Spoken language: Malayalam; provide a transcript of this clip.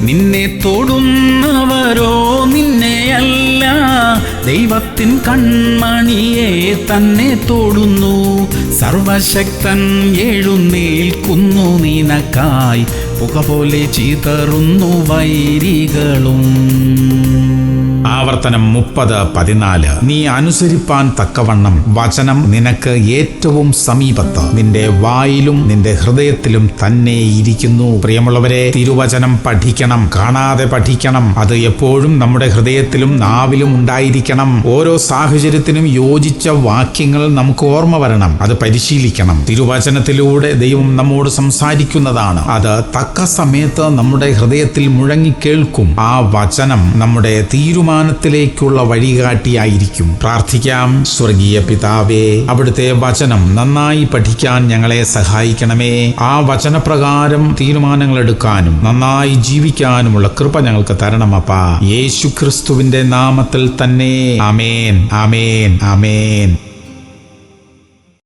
നിന്നെ തൊടുന്നവരോ നിന്നെയല്ല, ദൈവത്തിൻ കൺമണിയെ തന്നെ തൊടുന്നു. സർവശക്തൻ എഴുന്നേൽക്കുന്നു നിനക്കായി, പുക പോലെ ചിതറുന്നു വൈരികളും. ആവർത്തനം 30:14. നീ അനുസരിപ്പാൻ തക്കവണ്ണം വചനം നിനക്ക് ഏറ്റവും സമീപത്ത്, നിന്റെ വായിലും നിന്റെ ഹൃദയത്തിലും തന്നെ ഇരിക്കുന്നു. പ്രിയമുള്ളവരെ, തിരുവചനം പഠിക്കണം, കാണാതെ പഠിക്കണം. അത് എപ്പോഴും നമ്മുടെ ഹൃദയത്തിലും നാവിലും ഉണ്ടായിരിക്കണം. ഓരോ സാഹചര്യത്തിനും യോജിച്ച വാക്യങ്ങൾ നമുക്ക് ഓർമ്മ വരണം. അത് പരിശീലിക്കണം. തിരുവചനത്തിലൂടെ ദൈവം നമ്മോട് സംസാരിക്കുന്നതാണ്. അത് തക്ക സമയത്ത് നമ്മുടെ ഹൃദയത്തിൽ മുഴങ്ങിക്കേൾക്കും. ആ വചനം നമ്മുടെ തീരുമാനത്തിലേക്കുള്ള വഴികാട്ടിയായിരിക്കും. പ്രാർത്ഥിക്കാം. സ്വർഗീയ പിതാവേ, അവിടുത്തെ വചനം നന്നായി പഠിക്കാൻ ഞങ്ങളെ സഹായിക്കണമേ. ആ വചനപ്രകാരം തീരുമാനങ്ങൾ എടുക്കാനും നന്നായി ജീവിക്കാനുമുള്ള കൃപ ഞങ്ങൾക്ക് തരണമപ്പാ. യേശു ക്രിസ്തുവിന്റെ നാമത്തിൽ തന്നെ. ആമേൻ, ആമേൻ, ആമേൻ.